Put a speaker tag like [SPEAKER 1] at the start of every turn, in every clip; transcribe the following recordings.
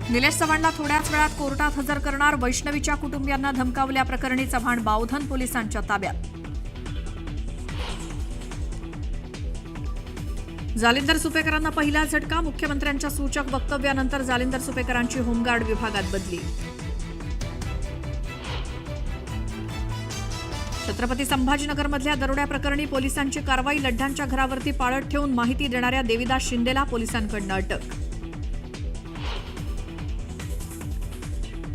[SPEAKER 1] निलेश चव्हाणला थोड्याच वेळात कोर्टात हजर करणार. वैष्णवीच्या कुटुंबियांना धमकावल्याप्रकरणी चव्हाण बावधन पोलिसांच्या ताब्यात. जालिंदर सुपेकरांना पहिला झटका. मुख्यमंत्र्यांच्या सूचक वक्तव्यानंतर जालिंदर सुपेकरांची होमगार्ड विभागात बदली. छत्रपती संभाजीनगरमधल्या दरोड्याप्रकरणी पोलिसांची कारवाई. लड्ढांच्या घरावरती पाळत ठेवून माहिती देणाऱ्या देविदास शिंदेला पोलिसांकडून अटक.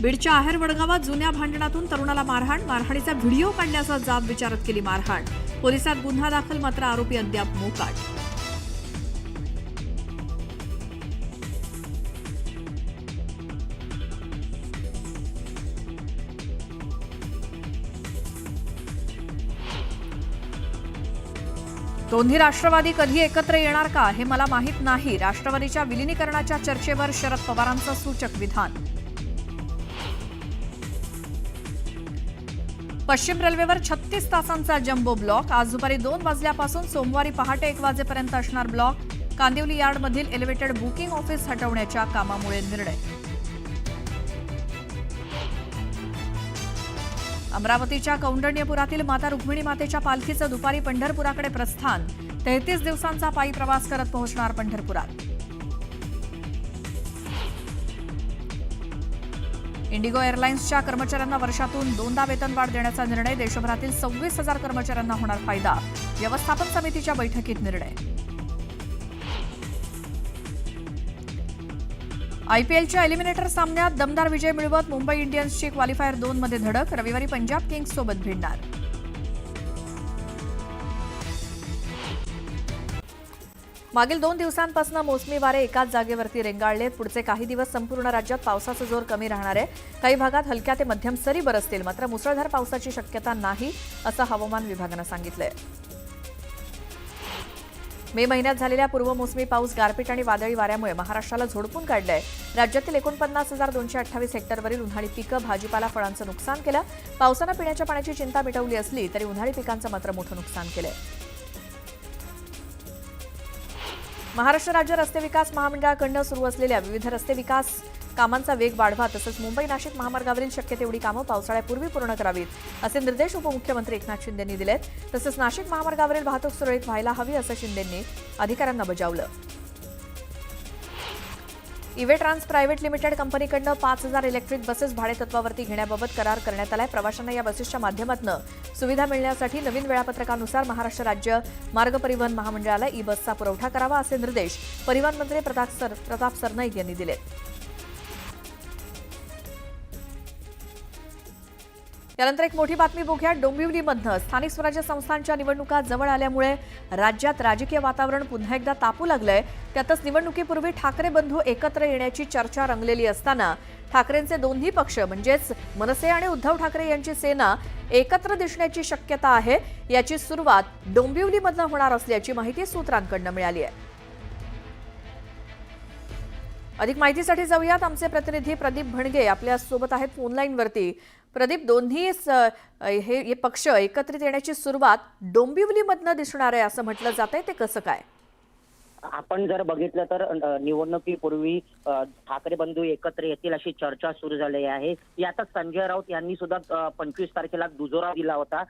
[SPEAKER 1] बीडच्या आहेर वडगावात जुन्या भांडणातून तरुणाला मारहाण. मारहाणीचा व्हिडिओ काढण्याचा जाब विचारत केली मारहाण. पोलिसात गुन्हा दाखल, मात्र आरोपी अद्याप मोकाट. दोन्ही राष्ट्रवादी कधी एकत्र येणार का हे मला माहीत नाही. राष्ट्रवादीच्या विलिनीकरणाच्या चर्चेवर शरद पवारांचं सूचक विधान. पश्चिम रेल्वेवर 36 तासांचा जम्बो ब्लॉक. आज दुपारी 2 वाजल्यापासून सोमवारी पहाटे 1 वाजेपर्यंत असणार ब्लॉक. कांदिवली यार्डमधील एलिव्हेटेड बुकिंग ऑफिस हटवण्याच्या कामामुळे निर्णय. अमरावतीच्या कौंडण्यपुरातील माता रुक्मिणी मातेच्या पालखीचं दुपारी पंढरपुराकडे प्रस्थान. 33 दिवसांचा पायी प्रवास करत पोहोचणार पंढरपुरात. इंडिगो एअरलाइन्सच्या कर्मचाऱ्यांना वर्षातून 2दा वेतनवाढ देण्याचा निर्णय. देशभरातील 26,000 कर्मचाऱ्यांना होणार फायदा. व्यवस्थापन समितीच्या बैठकीत निर्णय. आयपीएलच्या एलिमिनेटर सामन्यात दमदार विजय मिळवत मुंबई इंडियन्सची क्वालिफायर 2 मध्ये धडक. रविवारी पंजाब किंग्स सोबत भिडणार. मागील 2 दिवसांपासून मोसमी वारे एकाच जागेवरती रेंगाळले. पुढचे काही दिवस संपूर्ण राज्यात पावसाचा जोर कमी राहणार आहे. काही भागात हलक्या ते मध्यम सरी बरसतील, मात्र मुसळधार पावसाची शक्यता नाही, असं हवामान विभागानं सांगितलंय. मे महिन्यात झालेल्या पूर्वमोसमी पाऊस, गारपीट आणि वादळी वाऱ्यामुळे महाराष्ट्राला झोडपून काढलंय. राज्यातील 49,228 हेक्टरवरील उन्हाळी पिकं, भाजीपाला, फळांचं नुकसान केलं. पावसानं पिण्याच्या पाण्याची चिंता मिटवली असली तरी उन्हाळी पिकांचं मात्र मोठं नुकसान केलंय. महाराष्ट्र राज्य रस्ते विकास महामंडळाकडून सुरू असलेल्या विविध रस्ते विकास कामांचा वेग वाढवा, तसंच मुंबई नाशिक महामार्गावरील शक्य तेवढी कामं पावसाळ्यापूर्वी पूर्ण करावीत, असे निर्देश उपमुख्यमंत्री एकनाथ शिंदेंनी दिलेत. तसंच नाशिक महामार्गावरील वाहतूक सुरळीत व्हायला हवी, असं शिंदेंनी अधिकाऱ्यांना बजावलं. इवे ट्रान्स प्रायव्हेट लिमिटेड कंपनीकडून 5,000 इलेक्ट्रिक बसेस भाडेतत्वावरती घेण्याबाबत करार करण्यात आलाय. प्रवाशांना या बसेसच्या माध्यमातून सुविधा मिळण्यासाठी नवीन वेळापत्रकानुसार महाराष्ट्र राज्य मार्ग परिवहन महामंडळाला ई बसचा पुरवठा करावा, असे निर्देश परिवहन मंत्री प्रताप सरनाईक यांनी दिले. यानंतर एक मोठी बातमी बघूया. डोंबिवलीमधनं स्थानिक स्वराज्य संस्थांच्या निवडणुका जवळ आल्यामुळे राज्यात राजकीय वातावरण पुन्हा एकदा तापू लागलंय. त्यातच निवडणुकीपूर्वी ठाकरे बंधू एकत्र येण्याची चर्चा रंगलेली असताना ठाकरेंचे दोन्ही पक्ष म्हणजेच मनसे आणि उद्धव ठाकरे यांची सेना एकत्र दिसण्याची शक्यता आहे. याची सुरुवात डोंबिवलीमधनं होणार असल्याची माहिती सूत्रांकडून मिळाली आहे. अधिक माहितीसाठी जाऊयात. आमचे प्रतिनिधी प्रदीप भणगे आपल्या सोबत आहेत फोनलाईनवरती. प्रदीप, दोन्ही हे पक्ष एकत्रित येण्याची सुरुवात डोंबिवलीमधनं दिसणार आहे असं म्हटलं जात आहे, ते कसं काय?
[SPEAKER 2] आपण जर बघितलं तर निवडणुकीपूर्वी ठाकरे बंधू एकत्र येतील अशी चर्चा सुरू झाली आहे. यातच संजय राऊत यांनी सुद्धा 25 तारखेला दुजोरा दिला होता.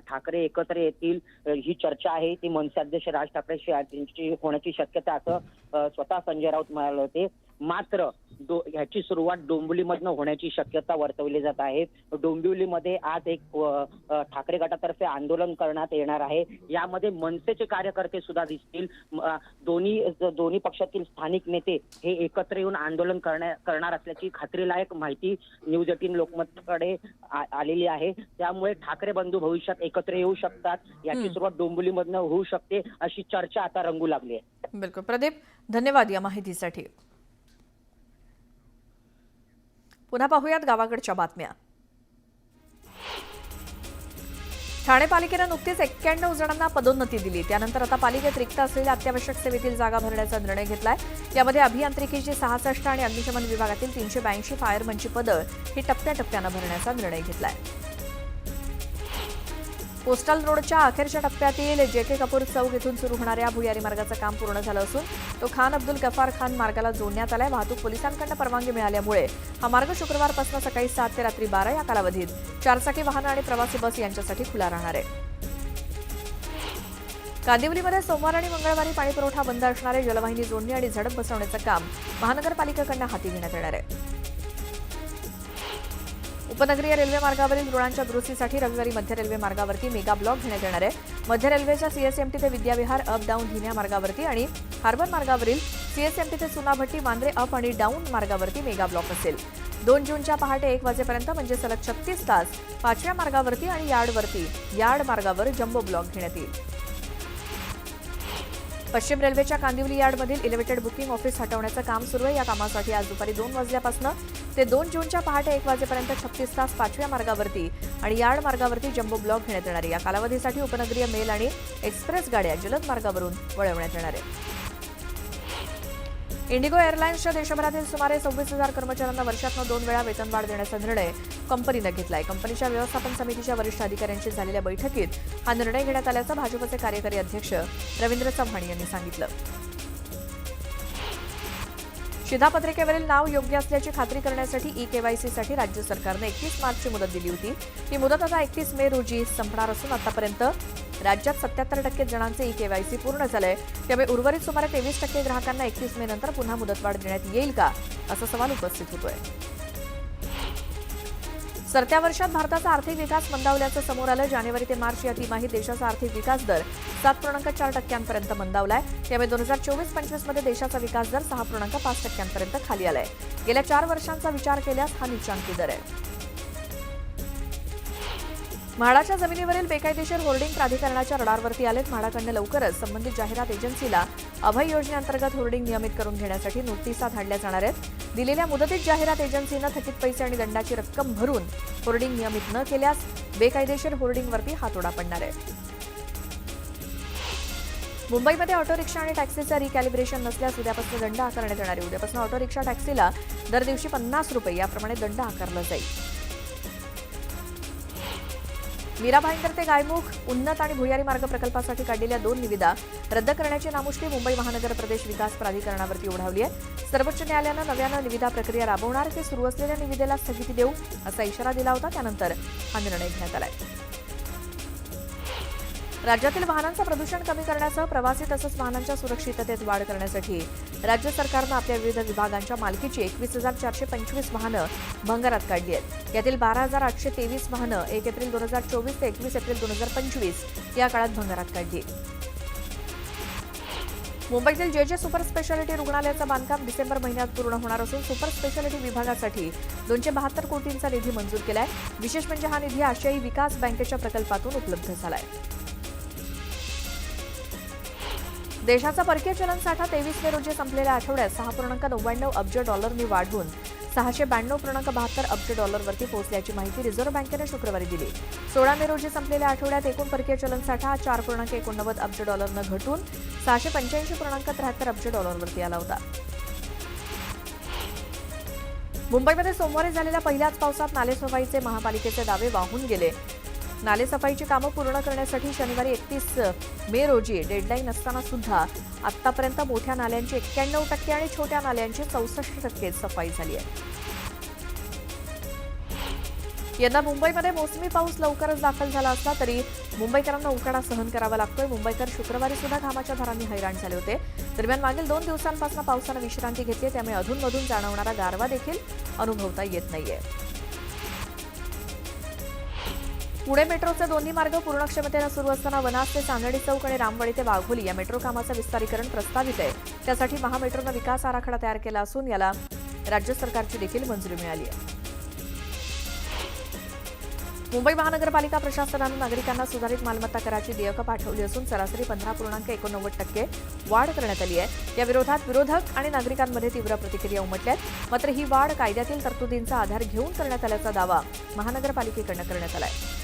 [SPEAKER 2] ठाकरे एकत्र येतील ही चर्चा आहे ती मनसे अध्यक्ष राज ठाकरेंची होण्याची शक्यता असं स्वतः संजय राऊत म्हणाले होते. मात्र ह्याची सुरुवात डोंबिवलीमधनं होण्याची शक्यता वर्तवली जात आहे. डोंबिवलीमध्ये आज एक ठाकरे गटातर्फे आंदोलन करण्यात येणार आहे. यामध्ये मनसेचे कार्यकर्ते सुद्धा दिसतील. दोन्ही पक्षातील स्थानिक नेते हे एकत्र येऊन आंदोलन करणार असल्याची खात्रीलायक माहिती न्यूज 18 लोकमतकडे आलेली आहे. त्यामुळे ठाकरे बंधू भविष्यात एकत्र येऊ शकतात. याची सुरुवात डोंबिवलीमधनं होऊ शकते अशी चर्चा आता रंगू लागली आहे.
[SPEAKER 1] बिलकुल प्रदीप, धन्यवाद या माहितीसाठी. पुन्हा पाहूयात गावाकडच्या बातम्या. ठाणे पालिकेनं नुकतीच 91 जणांना पदोन्नती दिली. त्यानंतर आता पालिकेत रिक्त असलेल्या अत्यावश्यक सेवेतील जागा भरण्याचा निर्णय घेतलाय. यामध्ये अभियांत्रिकीची 66 आणि अग्निशमन विभागातील 382 फायरमनची पदं ही टप्प्याटप्प्यानं भरण्याचा निर्णय घेतलाय. पोस्टल रोडच्या अखेरच्या टप्प्यातील जेके कपूर चौक येथून सुरू होणाऱ्या भुयारी मार्गाचं काम पूर्ण झालं असून तो खान अब्दुल गफार खान मार्गाला जोडण्यात आलाय. वाहतूक पोलिसांकडून परवानगी मिळाल्यामुळे हा मार्ग शुक्रवारपासून सकाळी 7 ते रात्री 12 या कालावधीत चारचाकी वाहनं आणि प्रवासी बस यांच्यासाठी खुला राहणार आहे. कांदिवलीमध्ये सोमवार आणि मंगळवारी पाणीपुरवठा बंद असणारे जलवाहिनी जोडणी आणि झडप बसवण्याचं काम महानगरपालिकेकडून हाती घेण्यात येणार आहे. उपनगरीय रेल्वे मार्गावरील रुळांच्या दुरुस्तीसाठी रविवारी मध्य रेल्वे मार्गावरती मेगा ब्लॉक घेण्यात येणार आहे. मध्य रेल्वेच्या सीएसएमटी ते विद्याविहार अप डाऊन धीम्या मार्गावरती आणि हार्बर मार्गावरील सीएसएमटी ते चुनाभट्टी मांद्रे अप आणि डाऊन मार्गावरती मेगा ब्लॉक असेल. 2 जूनच्या पहाटे 1 वाजेपर्यंत म्हणजे सलग 36 तास 5व्या मार्गावरती आणि यार्ड मार्गावर जम्बो ब्लॉक घेण्यात येईल. पश्चिम रेल्वेच्या कांदिवली यार्डमधील इलेव्हेटेड बुकिंग ऑफिस हटवण्याचं काम सुरू आहे. या कामासाठी आज दुपारी 2 वाजल्यापासून ते 2 जूनच्या पहाटे 1 वाजेपर्यंत 36 तास 5व्या मार्गावरती आणि यार्ड मार्गावरती जम्बो ब्लॉक घेण्यात येणार आहे. या कालावधीसाठी उपनगरीय मेल आणि एक्सप्रेस गाड्या जलद मार्गावरून वळवण्यात येणार आहेत. इंडिगो एअरलाइन्सच्या देशभरातील सुमारे 26,000 कर्मचाऱ्यांना वर्षातनं 2 वेळा वेतनवाढ देण्याचा निर्णय कंपनीनं घेतलाय. कंपनीच्या व्यवस्थापन समितीच्या वरिष्ठ अधिकाऱ्यांशी झालेल्या बैठकीत हा निर्णय घेण्यात आल्याचं भाजपचे कार्यकारी अध्यक्ष रवींद्र चव्हाण यांनी सांगितलं. शिधापत्रिकेवरील नाव योग्य असल्याची खात्री करण्यासाठी ई-केवायसीसाठी राज्य सरकारनं 31 मार्चची मुदत दिली होती. ही मुदत आता 31 मे रोजी संपणार असून आतापर्यंत राज्यात 77% जणांचे ई-केवायसी पूर्ण झालंय. त्यामुळे उर्वरित सुमारे 23% ग्राहकांना 31 मे नंतर पुन्हा मुदतवाढ देण्यात येईल का असा सवाल उपस्थित होतोय. सरत्या वर्षात भारताचा आर्थिक विकास मंदावल्याचं समोर आलं. जानेवारी ते मार्च या तिमाहीत देशाचा आर्थिक विकास दर 7.4% मंदावलाय. त्यामुळे 2024-25 मध्ये देशाचा विकास दर 6.5% खाली आलाय. गेल्या 4 वर्षांचा विचार केल्यास हा नीचांकी दर आहे. म्हाडाच्या जमिनीवरील बेकायदेशीर होर्डिंग प्राधिकरणाच्या रडारवरती आलेत. म्हाडाकडनं लवकरच संबंधित जाहिरात एजन्सीला अभय योजनेअंतर्गत होर्डिंग नियमित करून घेण्यासाठी नोटिसा धाडल्या जाणार आहेत. दिलेल्या मुदतीत जाहिरात एजन्सीनं थकीत पैसे आणि दंडाची रक्कम भरून होर्डिंग नियमित न केल्यास बेकायदेशीर होर्डिंगवरती हातोडा पडणार आहे. मुंबईमध्ये ऑटो रिक्षा आणि टॅक्सीचं रिकॅलिब्रेशन नसल्यास उद्यापासून दंड आकारण्यात येणार आहे. उद्यापासून ऑटो रिक्षा टॅक्सीला दर दिवशी 50 रुपये याप्रमाणे दंड आकारला जाईल. मीरा भाईंदर ते गायमुख उन्नत आणि भुयारी मार्ग प्रकल्पासाठी काढलेल्या 2 निविदा रद्द करण्याची नामुष्की मुंबई महानगर प्रदेश विकास प्राधिकरणावरती ओढावली आहे. सर्वोच्च न्यायालयानं नव्यानं निविदा प्रक्रिया राबवणार की सुरू असलेल्या निविदेला स्थगिती देऊ असा इशारा दिला होता. त्यानंतर हा निर्णय घेण्यात आलाय. राज्यातील वाहनांचं प्रदूषण कमी करण्यासह प्रवासी तसंच वाहनांच्या सुरक्षिततेत वाढ करण्यासाठी राज्य सरकारनं आपल्या विविध विभागांच्या मालकीची 21,425 वाहनं भंगारात काढली आहेत. यातील 12,823 वाहनं 1 एप्रिल 2024 ते 21 एप्रिल 2025 या काळात भंगारात काढली. मुंबईतील जे सुपर स्पेशालिटी रुग्णालयाचं बांधकाम डिसेंबर महिन्यात पूर्ण होणार असून सुपर स्पेशालिटी विभागासाठी 272 कोटींचा निधी मंजूर केलाय. विशेष म्हणजे हा निधी आशियाई विकास बँकेच्या प्रकल्पातून उपलब्ध झालाय. देशाचा परकीय चलन साठा 23 मे रोजी संपलेल्या आठवड्यात $6.99 अब्ज डॉलरनी वाढून $692.72 अब्ज डॉलरवरती पोहोचल्याची माहिती रिझर्व्ह बँकेनं शुक्रवारी दिली. 16 मे रोजी संपलेल्या आठवड्यात एकूण परकीय चलन साठा $4.89 अब्ज डॉलरनं घटून $685.73 अब्ज डॉलरवरती आला होता. मुंबईमध्ये सोमवारी झालेल्या पहिल्याच पावसात नालेसफाईचे महापालिकेचे दावे वाहून गेले. नालेसफाईची कामं पूर्ण करण्यासाठी शनिवारी 31 मे रोजी डेडलाईन असताना सुद्धा आतापर्यंत मोठ्या नाल्यांची 91% आणि छोट्या नाल्यांची 64% सफाई झाली आहे. यंदा मुंबईमध्ये मोसमी पाऊस लवकरच दाखल झाला असला तरी मुंबईकरांना उकाडा सहन करावा लागतोय. मुंबईकर शुक्रवारी सुद्धा घामाच्या धारांनी हैराण झाले होते. दरम्यान मागील 2 दिवसांपासून पावसानं विश्रांती घेतली, त्यामुळे अधूनमधून जाणवणारा गारवा देखील अनुभवता येत नाहीये. पुणे मेट्रोचे दोन्ही मार्ग पूर्ण क्षमतेनं सुरू असताना वनाज ते चांदणी चौक आणि रामवाडी ते वाघोली या मेट्रो कामाचं विस्तारीकरण प्रस्तावित आहे. त्यासाठी महामेट्रोनं विकास आराखडा तयार केला असून याला राज्य सरकारची देखील मंजुरी मिळाली आहे. मुंबई महानगरपालिका प्रशासनानं नागरिकांना सुधारित मालमत्ता कराची देयकं पाठवली असून सरासरी 15.89% वाढ करण्यात आली आहे. या विरोधात विरोधक आणि नागरिकांमध्ये तीव्र प्रतिक्रिया उमटल्या आहेत. मात्र ही वाढ कायद्यातील तरतुदींचा आधार घेऊन करण्यात आल्याचा दावा महानगरपालिकेकडून करण्यात आला आहे.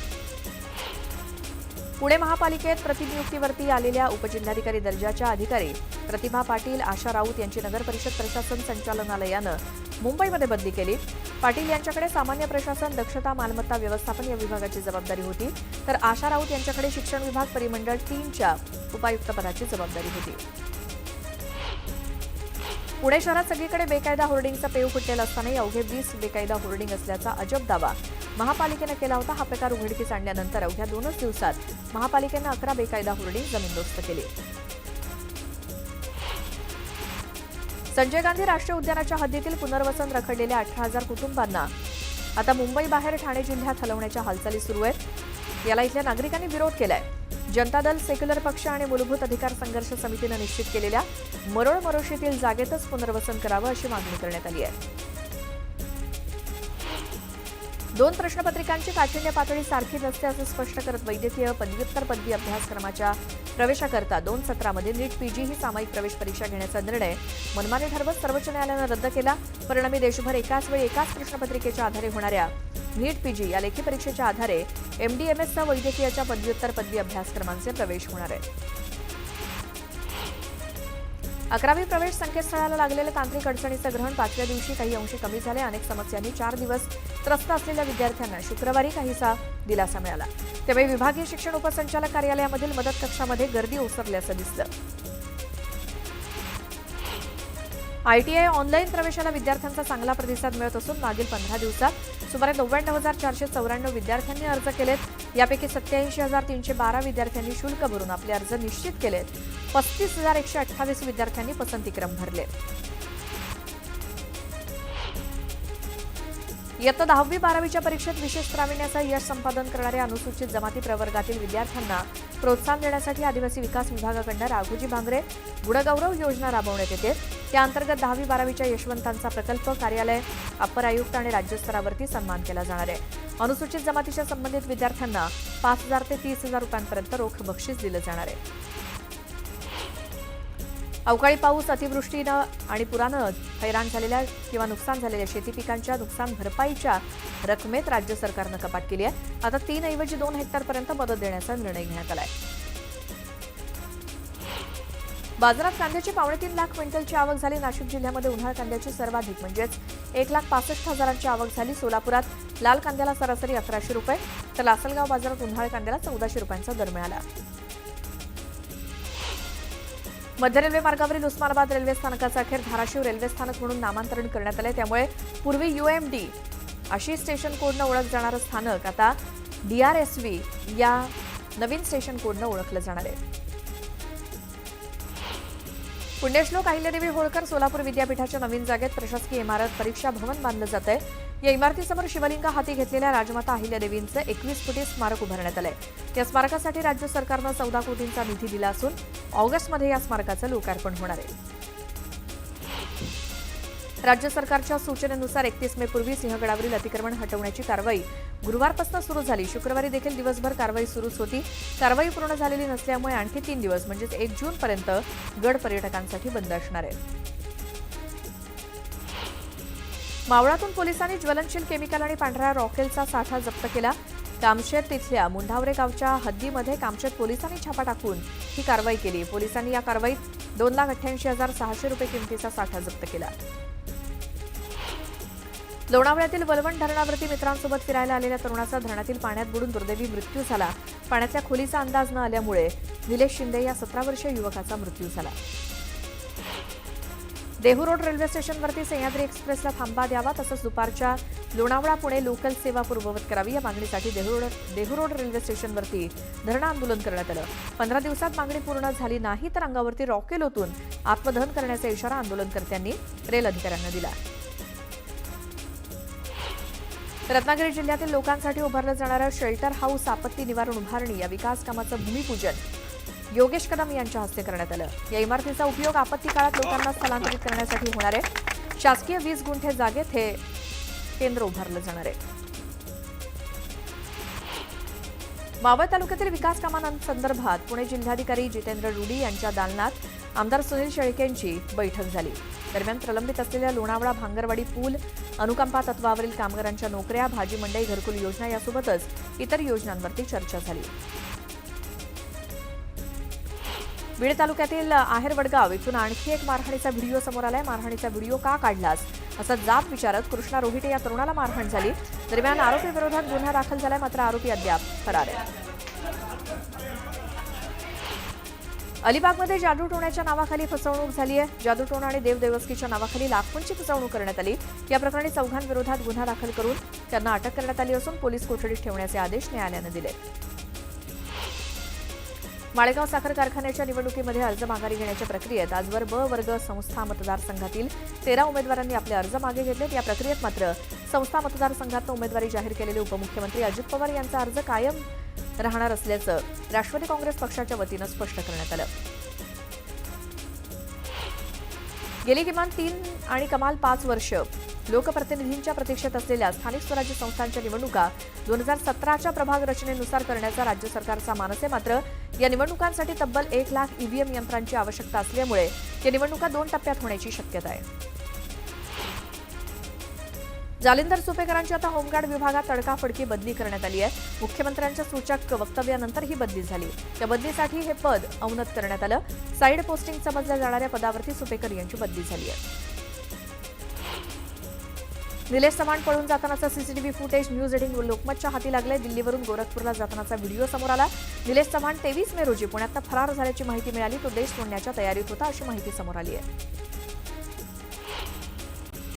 [SPEAKER 1] पुणे महापालिकेत प्रतिनियुक्तीवरती आलेल्या उपजिल्हाधिकारी दर्जाच्या अधिकारी प्रतिभा पाटील, आशा राऊत यांची नगर परिषद प्रशासन संचालनालयानं मुंबईमध्ये बदली केली. पाटील यांच्याकडे सामान्य प्रशासन, दक्षता, मालमत्ता व्यवस्थापन या विभागाची जबाबदारी होती, तर आशा राऊत यांच्याकडे शिक्षण विभाग परिमंडळ 3च्या उपायुक्तपदाची जबाबदारी होती. पुणे शहरात सगळीकडे बेकायदा होर्डिंगचा पेव फुटलेला असतानाही अवघे 20 बेकायदा होर्डिंग असल्याचा अजब दावा महापालिकेनं केला होता. हा प्रकार उघडकीस आणल्यानंतर अवघ्या 2च दिवसात महापालिकेनं 11 बेकायदा होर्डिंग जमीनदोस्त केली. संजय गांधी राष्ट्रीय उद्यानाच्या हद्दीतील पुनर्वसन रखडलेल्या 18,000 कुटुंबांना आता मुंबईबाहेर ठाणे जिल्ह्यात हलवण्याच्या हालचाली सुरू आहेत. याला इथल्या नागरिकांनी विरोध केलाय. जनता दल, सेक्युलर पक्ष आणि मूलभूत अधिकार संघर्ष समितीनं निश्चित केलेल्या मरोळ मरोशीतील जागेतच पुनर्वसन करावं अशी मागणी करण्यात आली आहे. 2 प्रश्नपत्रिकांची काठिण्य पातळी सारखी नसते असं स्पष्ट करत वैद्यकीय पदव्युत्तर पदवी अभ्यासक्रमाच्या प्रवेशाकरता 2 सत्रामध्ये नीट पीजी ही सामायिक प्रवेश परीक्षा घेण्याचा निर्णय मनमानी ठरवत सर्वोच्च न्यायालयानं रद्द केला. परिणामी देशभर एकाच वेळी एकाच प्रश्नपत्रिकेच्या आधारे होणाऱ्या नीट पीजी या लेखी परीक्षेच्या आधारे MD-MS वैद्यकीयच्या पदव्युत्तर पदवी अभ्यासक्रमांचे प्रवेश होणार आहेत. 11वी प्रवेश संकेतस्थळाला लागलेल्या तांत्रिक अडचणीचं ग्रहण 5व्या दिवशी काही अंशी कमी झाले. अनेक समस्यांनी 4 दिवस त्रस्त असलेल्या विद्यार्थ्यांना शुक्रवारी काहीसा दिलासा मिळाला. त्यामुळे विभागीय शिक्षण उपसंचालक कार्यालयामधील मदत कक्षामध्ये गर्दी ओसरल्याचं दिसलं. ITI ऑनलाईन प्रवेशाला विद्यार्थ्यांचा चांगला प्रतिसाद मिळत असून मागील 15 दिवसात सुमारे 99,494 विद्यार्थ्यांनी अर्ज केलेत. यापैकी 87,312 विद्यार्थ्यांनी शुल्क भरून आपले अर्ज निश्चित केलेत. 35,128 विद्यार्थ्यांनी पसंतीक्रम भरले. इयत्ता 10वी-12वीच्या परीक्षेत विशेष प्रावीण्याचं यश संपादन करणाऱ्या अनुसूचित जमाती प्रवर्गातील विद्यार्थ्यांना प्रोत्साहन देण्यासाठी आदिवासी विकास विभागाकडून राघोजी भांगरे गुणगौरव योजना राबवण्यात येते. त्या अंतर्गत 10वी-12वीच्या यशवंतांचा प्रकल्प, कार्यालय, अप्पर आयुक्त आणि राज्यस्तरावरती सन्मान केला जाणार आहे. अनुसूचित जमातीच्या संबंधित विद्यार्थ्यांना 5,000 ते 30,000 रुपयांपर्यंत रोख बक्षीस दिलं जाणार आहे. अवकाळी पाऊस, अतिवृष्टीनं आणि पुरानं हैराण झालेल्या किंवा नुकसान झालेल्या शेती पिकांच्या नुकसान भरपाईच्या रकमेत राज्य सरकारनं कपात केली आहे. आता 3 ऐवजी 2 हेक्टरपर्यंत मदत देण्याचा निर्णय घेण्यात आलाय. बाजारात कांद्याची 3.5 लाख क्विंटलची आवक झाली. नाशिक जिल्ह्यामध्ये उन्हाळ कांद्याची सर्वाधिक म्हणजेच 1,65,000ची आवक झाली. सोलापुरात लाल कांद्याला सरासरी 1100 रुपये तर लासलगाव बाजारात उन्हाळ कांद्याला 1400 रुपयांचा दर मिळाला. मध्य रेल्वे मार्गावरील उस्मानाबाद रेल्वे स्थानकाचं अखेर धाराशिव रेल्वे स्थानक म्हणून नामांतरण करण्यात आलंय. त्यामुळे पूर्वी UMD अशी स्टेशन कोडनं ओळख जाणारं स्थानक आता DRSV या नवीन स्टेशन कोडनं ओळखलं जाणार आहे. पुण्यश्लोक अहिल्यादेवी होळकर सोलापूर विद्यापीठाच्या नवीन जागेत प्रशासकीय इमारत, परीक्षा भवन बांधलं जात आहे. या इमारतीसमोर शिवलिंग हाती घेतलेल्या राजमाता अहिल्यादेवींचं 21 फुटी स्मारक उभारण्यात आलंय. या स्मारकासाठी राज्य सरकारनं 14 कोटींचा निधी दिला असून ऑगस्टमध्ये या स्मारकाचं लोकार्पण होणार आहे. राज्य सरकारच्या सूचनेनुसार 31 मेपूर्वी सिंहगडावरील अतिक्रमण हटवण्याची कारवाई गुरुवारपासून सुरू झाली. शुक्रवारी देखील दिवसभर कारवाई सुरूच होती. कारवाई पूर्ण झालेली नसल्यामुळे आणखी 3 दिवस म्हणजेच 1 जूनपर्यंत गड पर्यटकांसाठी बंद असणार आहे. मावळातून पोलिसांनी ज्वलनशील केमिकल आणि पांढऱ्या रॉकेलचा साठा जप्त केला. कामशेत तिथल्या मुंढावरे गावच्या हद्दीमध्ये कामशेत पोलिसांनी छापा टाकून ही कारवाई केली. पोलिसांनी या कारवाईत 2,88,600 रुपये किमतीचा साठा जप्त केला. लोणावळ्यातील वलवण धरणावरती मित्रांसोबत फिरायला आलेल्या तरुणाचा धरणातील पाण्यात बुडून दुर्दैवी मृत्यू झाला. पाण्यातल्या खोलीचा अंदाज न आल्यामुळे निलेश शिंदे या 17 वर्षीय युवकाचा मृत्यू झाला. देहू रोड रेल्वे स्टेशनवरती सह्याद्री एक्सप्रेसला थांबा द्यावा तसंच दुपारच्या लोणावळा पुणे लोकल सेवा पूर्ववत करावी या मागणीसाठी देहू रोड रेल्वे स्टेशनवरती धरणं आंदोलन करण्यात आलं. 15 दिवसात मागणी पूर्ण झाली नाही तर अंगावरती रॉकेल ओतून आत्मदहन करण्याचा इशारा आंदोलनकर्त्यांनी रेल अधिकाऱ्यांना दिला. रत्नागिरी जिल्ह्यातील लोकांसाठी उभारलं जाणारं शेल्टर हाऊस आपत्ती निवारण उभारणी या विकास कामाचं भूमिपूजन योगेश कदम यांच्या हस्ते करण्यात आलं. या इमारतीचा उपयोग आपत्ती काळात लोकांना स्थलांतरित करण्यासाठी होणार आहे. शासकीय 20 गुंठे जागेत हे केंद्र उभारलं जाणार आहे. मावळ तालुक्यातील विकास कामांसंदर्भात पुणे जिल्हाधिकारी जितेंद्र रुडी यांच्या दालनात आमदार सुनील शेळकेंची बैठक झाली. दरम्यान प्रलंबित असलेल्या लोणावळा भांगरवाडी पूल, अनुकंपा तत्वावरील कामगारांच्या नोकऱ्या, भाजी मंडई, घरकुल योजना यासोबतच इतर योजनांवरती चर्चा झाली. बीड तालुक्यातील आहेरवडगाव इथून आणखी एक मारहाणीचा व्हिडिओ समोर आलाय. मारहाणीचा व्हिडिओ का काढलास असा जाब विचारत कृष्णा रोहिटे या तरुणाला मारहाण झाली. दरम्यान आरोपी विरोधात गुन्हा दाखल झालाय, मात्र आरोपी अद्याप फरार आहे. अलिबागमध्ये जादूटोण्याच्या नावाखाली फसवणूक झाली आहे. जादूटोणा आणि देवदेवस्कीच्या नावाखाली लाखोंची फसवणूक करण्यात आली. या प्रकरणी चौघांविरोधात गुन्हा दाखल करून त्यांना अटक करण्यात आली असून पोलीस कोठडीत ठेवण्याचे आदेश न्यायालयानं दिले. माळेगाव साखर कारखान्याच्या निवडणुकीमध्ये अर्ज माघारी घेण्याच्या प्रक्रियेत आजवर ब वर्ग संस्था मतदारसंघातील 13 उमेदवारांनी आपले अर्ज मागे घेतलेत. या प्रक्रियेत मात्र संस्था मतदारसंघातून उमेदवारी जाहीर केलेले उपमुख्यमंत्री अजित पवार यांचा अर्ज कायम राहणार असल्याचं राष्ट्रवादी काँग्रेस पक्षाच्या वतीनं स्पष्ट करण्यात आलं. गेली किमान 3 आणि कमाल 5 वर्ष लोकप्रतिनिधींच्या प्रतीक्षेत असलेल्या स्थानिक स्वराज्य संस्थांच्या निवडणुका 2017च्या प्रभाग रचनेनुसार करण्याचा राज्य सरकारचा मानस आहे. मात्र या निवडणुकांसाठी तब्बल 1 लाख ईव्हीएम यंत्रांची आवश्यकता असल्यामुळे या निवडणुका 2 टप्प्यात होण्याची शक्यता आहे. जालिंदर सुपेकरांची आता होमगार्ड विभागात तडकाफडकी बदली करण्यात आली आहे. मुख्यमंत्र्यांच्या सूचक वक्तव्यानंतर ही बदली झाली. त्या बदलीसाठी हे पद अवनत करण्यात आलं. साईड पोस्टिंग समजल्या जाणाऱ्या पदावरती सुपेकर यांची बदली झाली आहे. निलेश चव्हाण पळून जातानाचा सीसीटीव्ही फुटेज न्यूज 18 लोकमतच्या हाती लागले. दिल्लीवरून गोरखपूरला जातानाचा व्हिडिओ समोर आला. निलेश चव्हाण 23 मे रोजी पुण्यातनं फरार झाल्याची माहिती मिळाली. तो देश सोडण्याच्या तयारीत होता अशी माहिती समोर आली आहे.